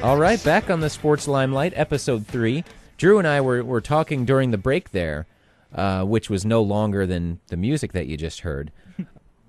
All right, back on the Sports Limelight, Episode 3. Drew and I were talking during the break there, which was no longer than the music that you just heard.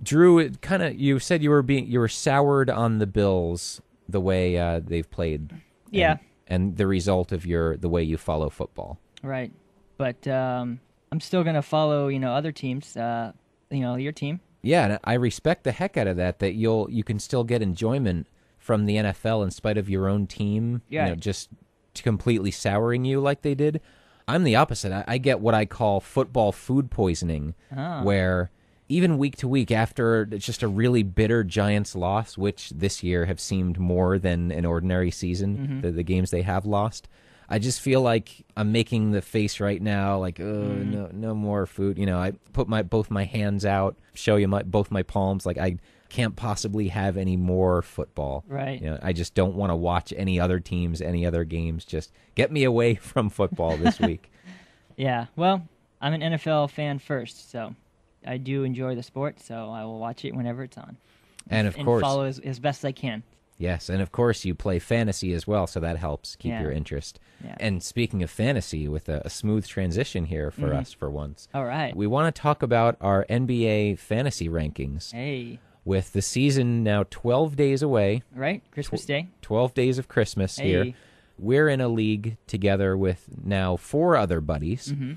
Drew, you said you were soured on the Bills the way they've played. Yeah. And the result of the way you follow football. Right. But I'm still going to follow, other teams, your team. Yeah, and I respect the heck out of that you can still get enjoyment from the NFL in spite of your own team, just completely souring you like they did. I'm the opposite. I get what I call football food poisoning, where even week to week after just a really bitter Giants loss, which this year have seemed more than an ordinary season, the games they have lost, I just feel like I'm making the face right now, like, no more food. I put both my hands out, show you both my palms, like I can't possibly have any more football. Right. I just don't want to watch any other teams, any other games. Just get me away from football this week. Yeah. Well, I'm an NFL fan first, so I do enjoy the sport, so I will watch it whenever it's on. And of course, follow as best I can. Yes, and of course you play fantasy as well, so that helps keep your interest. Yeah. And speaking of fantasy, with a smooth transition here for us for once. All right. We want to talk about our NBA fantasy rankings. Hey. With the season now 12 days away. Right, Christmas Day. 12 days of Christmas here. We're in a league together with now 4 other buddies. Mm-hmm.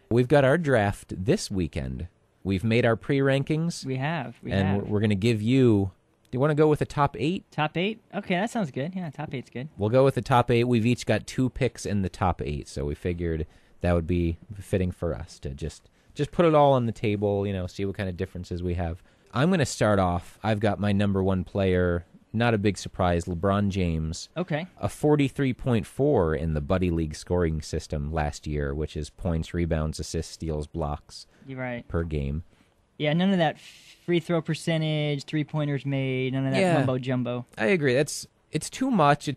We've got our draft this weekend. We've made our pre-rankings. We have. We're going to give you... Do you want to go with the top 8? Top 8? Okay, that sounds good. Yeah, top 8's good. We'll go with the top 8. We've each got 2 picks in the top 8, so we figured that would be fitting for us to just put it all on the table, see what kind of differences we have. I'm going to start off. I've got my number 1 player, not a big surprise, LeBron James. Okay. A 43.4 in the Buddy League scoring system last year, which is points, rebounds, assists, steals, blocks per game. Yeah, none of that free throw percentage, 3-pointers made, none of that mumbo jumbo. I agree. It's too much.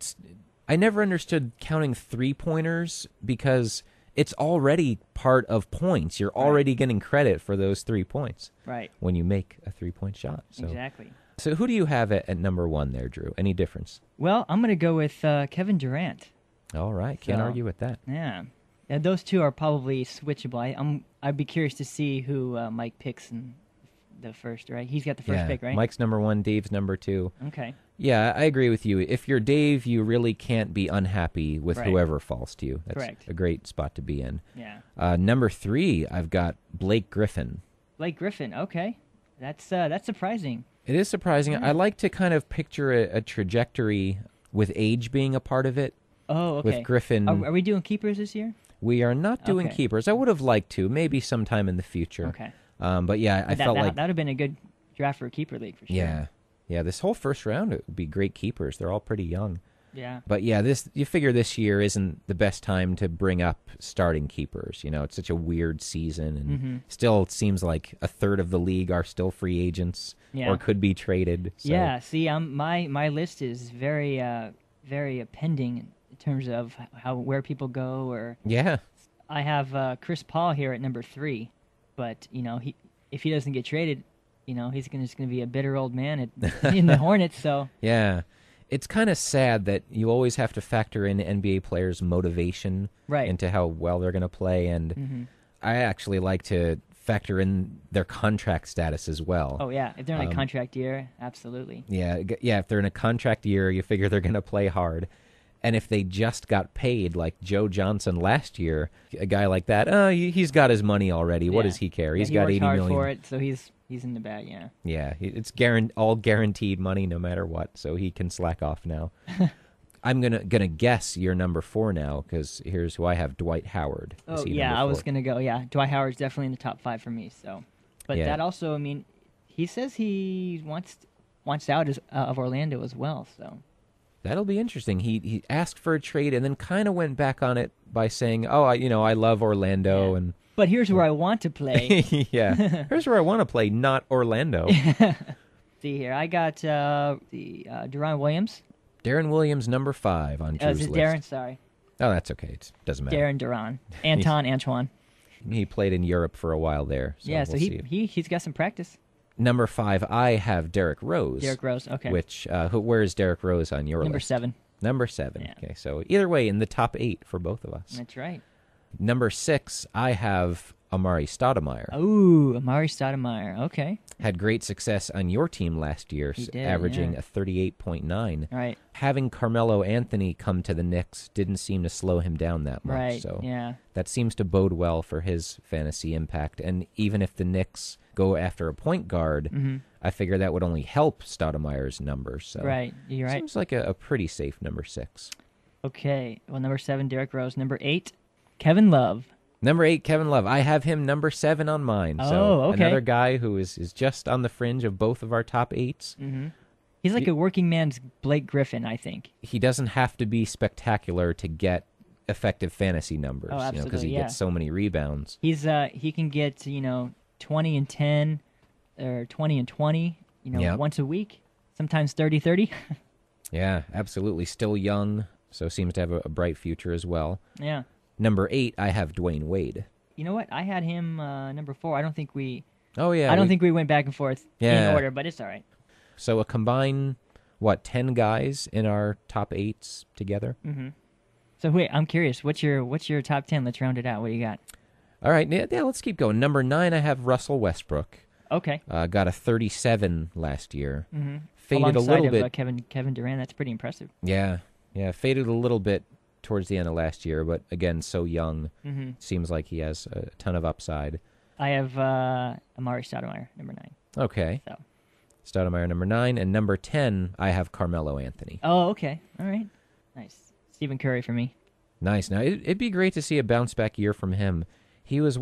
I never understood counting 3-pointers because it's already part of points. You're already getting credit for those 3 points. Right. When you make a 3-point shot. So. Exactly. So who do you have at number 1 there, Drew? Any difference? Well, I'm going to go with Kevin Durant. All right. Can't argue with that. Yeah. Those two are probably switchable. I'd be curious to see who Mike picks in the first, right? He's got the first pick, right? Mike's number 1, Dave's number 2. Okay. Yeah, I agree with you. If you're Dave, you really can't be unhappy with whoever falls to you. That's correct. A great spot to be in. Yeah. Number 3, I've got Blake Griffin. Blake Griffin, okay. That's surprising. It is surprising. I like to kind of picture a trajectory with age being a part of it. Oh, okay. With Griffin. Are we doing keepers this year? We are not doing keepers. I would have liked to, maybe sometime in the future. Okay. But yeah, I felt like... That would have been a good draft for a keeper league for sure. Yeah. Yeah, this whole first round it would be great keepers. They're all pretty young. Yeah. But yeah, you figure this year isn't the best time to bring up starting keepers. It's such a weird season, and still it seems like a third of the league are still free agents or could be traded. So. Yeah. See, my list is very very pending in terms of where people go. Or I have Chris Paul here at number 3, but if he doesn't get traded, he's just going to be a bitter old man in the Hornets. So yeah. It's kind of sad that you always have to factor in NBA players' motivation into how well they're going to play, and I actually like to factor in their contract status as well. Oh, yeah. If they're in a contract year, absolutely. Yeah, if they're in a contract year, you figure they're going to play hard. And if they just got paid, like Joe Johnson last year, a guy like that, he's got his money already. Yeah. What does he care? He's got $80 million. For it, so he's in the bag, yeah. Yeah, it's all guaranteed money no matter what, so he can slack off now. I'm gonna guess you're number 4 now, because here's who I have, Dwight Howard. Oh, yeah, I was going to go, Dwight Howard's definitely in the top 5 for me, so. But that also, he says he wants out of Orlando as well, so. That'll be interesting. He asked for a trade and then kind of went back on it by saying, I love Orlando. Yeah. But here's where I want to play. Yeah. Here's where I want to play, not Orlando. See here. I got Deron Williams. Darren Williams, number 5 on Drew's list. Darren, sorry. Oh, that's okay. It doesn't matter. Duran. Antoine. He played in Europe for a while there. So yeah, so he's got some practice. Number 5, I have Derrick Rose. Derrick Rose, okay. Which, where is Derrick Rose on your number list? 7. Number 7. Yeah. Okay, so either way, in the top 8 for both of us. That's right. Number 6, I have Amari Stoudemire. Oh, Amari Stoudemire. Okay. Had great success on your team last year, averaging a 38.9. Right. Having Carmelo Anthony come to the Knicks didn't seem to slow him down that much. Right, so yeah. that seems to bode well for his fantasy impact. And even if the Knicks go after a point guard, I figure that would only help Stoudemire's numbers. So right, you're right. Seems like a pretty safe number 6. Okay, well, number 7, Derrick Rose. Number 8, Kevin Love. Number 8, Kevin Love. I have him number 7 on mine. So okay. Another guy who is just on the fringe of both of our top 8s. Mm-hmm. He's like a working man's Blake Griffin, I think. He doesn't have to be spectacular to get effective fantasy numbers. Oh, absolutely, because he gets so many rebounds. He can get 20 and 10 or 20 and 20 once a week, sometimes 30-30. Yeah, absolutely. Still young, so seems to have a bright future as well. Yeah. Number 8, I have Dwayne Wade. You know what? I had him number 4. I don't think we. Oh yeah. I don't think we went back and forth in order, but it's all right. So a combined 10 guys in our top 8s together. Mm-hmm. So wait, I'm curious. What's your top 10? Let's round it out. What do you got? All right, yeah, let's keep going. Number 9, I have Russell Westbrook. Okay. Got a 37 last year. Mm-hmm. Faded alongside a little bit. Kevin Durant. That's pretty impressive. Yeah. Faded a little bit towards the end of last year, but again, so young. Mm-hmm. Seems like he has a ton of upside. I have Amari Stoudemire, number 9. Okay. So. Stoudemire, number 9. And number 10, I have Carmelo Anthony. Oh, okay. All right. Nice. Stephen Curry for me. Nice. Now, it'd be great to see a bounce-back year from him. He was,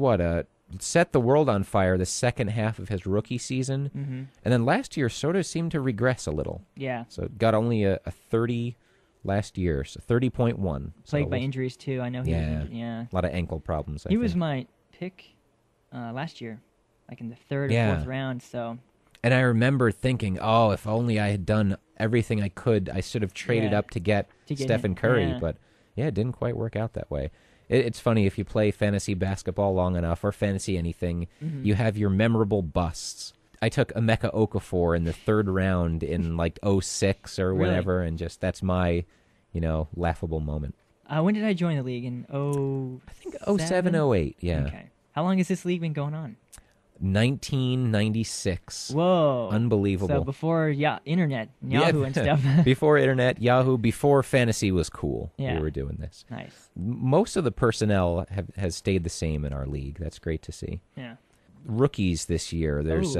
set the world on fire the second half of his rookie season. Mm-hmm. And then last year sort of seemed to regress a little. Yeah. So got only a 30 last year, so 30.1. Plagued by injuries, too. I know he was injured. Yeah. A lot of ankle problems, I He think. was my pick last year, like in the 3rd or 4th round, so... And I remember thinking, if only I had done everything I could, I should have traded up to get Stephen Curry. Yeah. But, it didn't quite work out that way. It's funny, if you play fantasy basketball long enough, or fantasy anything, you have your memorable busts. I took Emeka Okafor in the 3rd round in, 06 or whatever, and that's my, laughable moment. When did I join the league? In I think 07, 08, yeah. Okay. How long has this league been going on? 1996. Whoa. Unbelievable. So before Internet, Yahoo and stuff. Before Internet, Yahoo, before fantasy was cool. We were doing this. Nice. Most of the personnel has stayed the same in our league. That's great to see. Yeah. Rookies this year. There's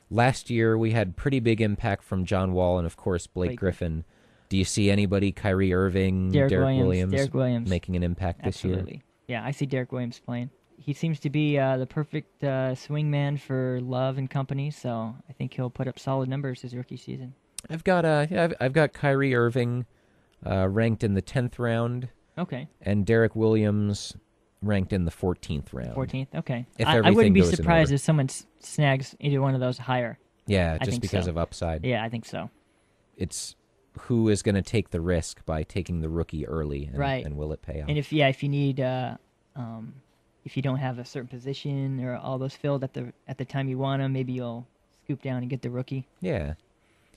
last year we had pretty big impact from John Wall and, of course, Blake Griffin. Do you see anybody, Kyrie Irving, Derek Williams making an impact this year? Absolutely. Yeah, I see Derek Williams playing. He seems to be the perfect swingman for Love and company, so I think he'll put up solid numbers his rookie season. I've got Kyrie Irving ranked in the 10th round. Okay. And Derek Williams ranked in the 14th round. 14th, okay. I wouldn't be surprised if someone snags either one of those higher. Yeah, just because of upside. Yeah, I think so. It's who is going to take the risk by taking the rookie early, and will it pay off? And if you need if you don't have a certain position or all those filled at the time you want them, maybe you'll scoop down and get the rookie. Yeah.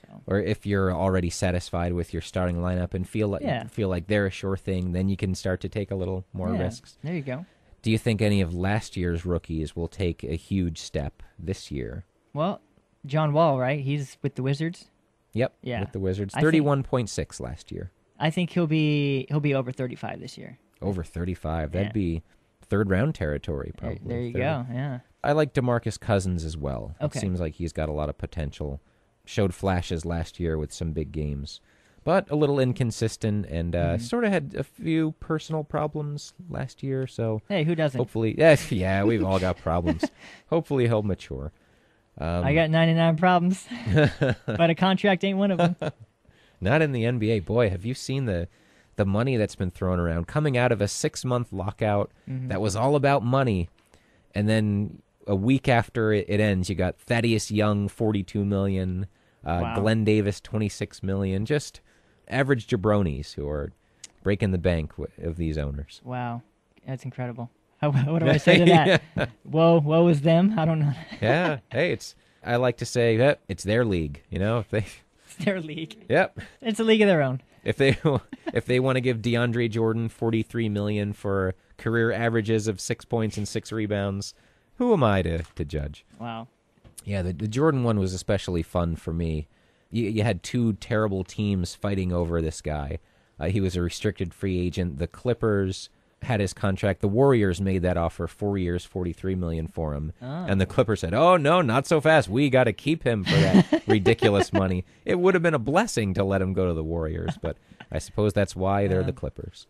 So. Or if you're already satisfied with your starting lineup and feel like they're a sure thing, then you can start to take a little more risks. There you go. Do you think any of last year's rookies will take a huge step this year? Well, John Wall, right? He's with the Wizards. Yep. Yeah. With the Wizards, 31.6 last year. I think he'll be over 35 this year. Over 35. That'd be 3rd round territory, probably. There you go, yeah. I like DeMarcus Cousins as well. Okay. It seems like he's got a lot of potential. Showed flashes last year with some big games, but a little inconsistent and sort of had a few personal problems last year. So hey, who doesn't? Hopefully, yeah, we've all got problems. Hopefully he'll mature. I got 99 problems, but a contract ain't one of them. Not in the NBA. Boy, have you seen the money that's been thrown around coming out of a 6-month lockout that was all about money, and then a week after it ends, you got Thaddeus Young, $42 million, Glenn Davis, $26 million, just average jabronis who are breaking the bank of these owners. Wow, that's incredible. What do I say to that? Yeah. Woe is them. I don't know. Yeah, hey, I like to say it's their league. It's their league. Yep, it's a league of their own. if they want to give DeAndre Jordan $43 million for career averages of 6 points and 6 rebounds, who am I to judge? Wow. Yeah, the Jordan one was especially fun for me. You had two terrible teams fighting over this guy. He was a restricted free agent. The Clippers had his contract. The Warriors made that offer, 4 years, $43 million for him. Oh. And the Clippers said, "Oh no, not so fast. We got to keep him for that ridiculous money." It would have been a blessing to let him go to the Warriors, but I suppose that's why they're the Clippers.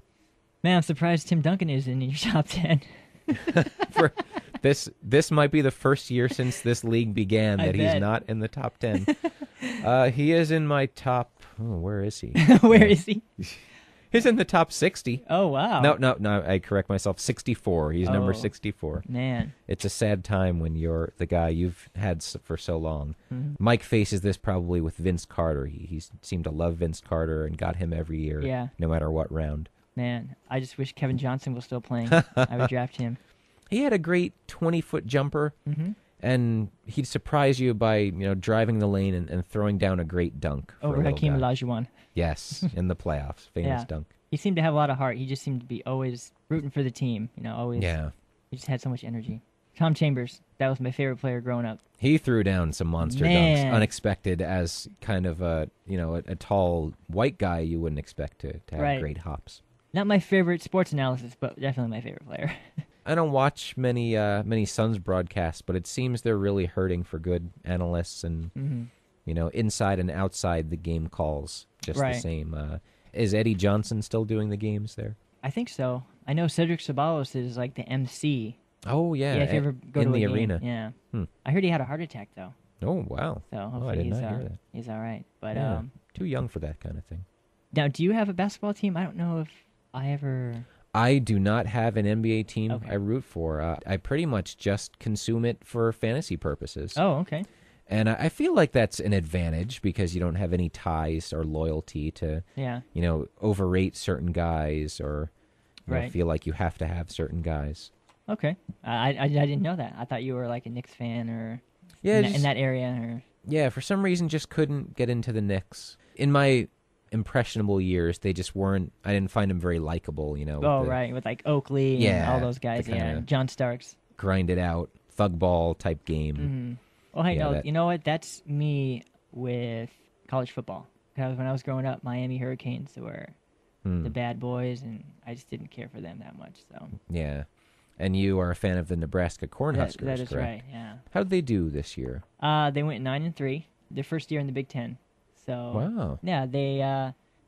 Man, I'm surprised Tim Duncan is in your top 10. For this might be the first year since this league began that he's not in the top 10. He is in my top. Oh, where is he? Where is he? He's in the top 60. Oh, wow. No, I correct myself. 64. He's number 64. Man. It's a sad time when you're the guy you've had for so long. Mm-hmm. Mike faces this probably with Vince Carter. He seemed to love Vince Carter and got him every year, no matter what round. Man, I just wish Kevin Johnson was still playing. I would draft him. He had a great 20-foot jumper, and he'd surprise you by driving the lane and throwing down a great dunk. Over Hakeem Olajuwon. Yes, in the playoffs. Famous dunk. He seemed to have a lot of heart. He just seemed to be always rooting for the team. Always. Yeah. He just had so much energy. Tom Chambers, that was my favorite player growing up. He threw down some monster dunks, unexpected as kind of a tall white guy you wouldn't expect to have great hops. Not my favorite sports analysis, but definitely my favorite player. I don't watch many Suns broadcasts, but it seems they're really hurting for good analysts and inside and outside the game calls just the same. Is Eddie Johnson still doing the games there? I think so. I know Cedric Ceballos is like the MC. Oh yeah, if you ever go in to the a game. arena. Yeah, I heard he had a heart attack though. Oh wow. So hopefully I did not hear that. He's all right. But too young for that kind of thing. Now, do you have a basketball team? I don't know if I ever. I do not have an NBA team I root for. I pretty much just consume it for fantasy purposes. Oh, okay. And I feel like that's an advantage because you don't have any ties or loyalty to, overrate certain guys or feel like you have to have certain guys. Okay. I didn't know that. I thought you were like a Knicks fan or in that area. Or... Yeah, for some reason just couldn't get into the Knicks. In my impressionable years, they just weren't. I didn't find them very likable, with like Oakley and all those guys, John Starks. Grind it out, thug ball type game. Mm-hmm. Well, hey, you know what? That's me with college football. Because when I was growing up, Miami Hurricanes were the bad boys, and I just didn't care for them that much. So yeah, and you are a fan of the Nebraska Cornhuskers, that is correct? Right. Yeah. How did they do this year? They went 9-3. Their first year in the Big Ten. So wow. Yeah, they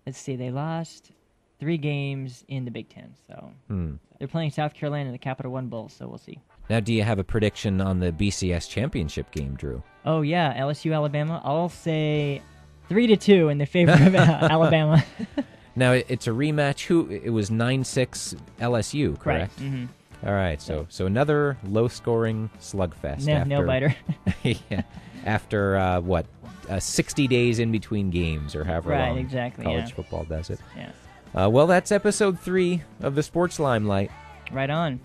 let's see, they lost 3 games in the Big Ten. So they're playing South Carolina in the Capital One Bowl. So we'll see. Now, do you have a prediction on the BCS championship game, Drew? Oh yeah, LSU Alabama. I'll say 3-2 in the favor of Alabama. Now it's a rematch. It was 9-6 LSU, correct? Right. Mm-hmm. All right, so another low-scoring slugfest. Nail biter. Yeah, after 60 days in between games, or however long exactly, college football does it. Yeah. Well, that's episode 3 of the Sports Limelight. Right on.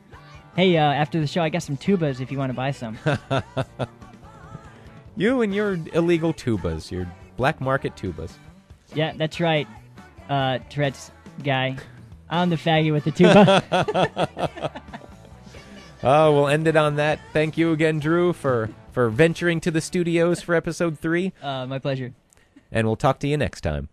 Hey, after the show, I got some tubas if you want to buy some. You and your illegal tubas, your black market tubas. Yeah, that's right, Tourette's guy. I'm the faggot with the tuba. Oh, we'll end it on that. Thank you again, Drew, for venturing to the studios for episode 3. My pleasure. And we'll talk to you next time.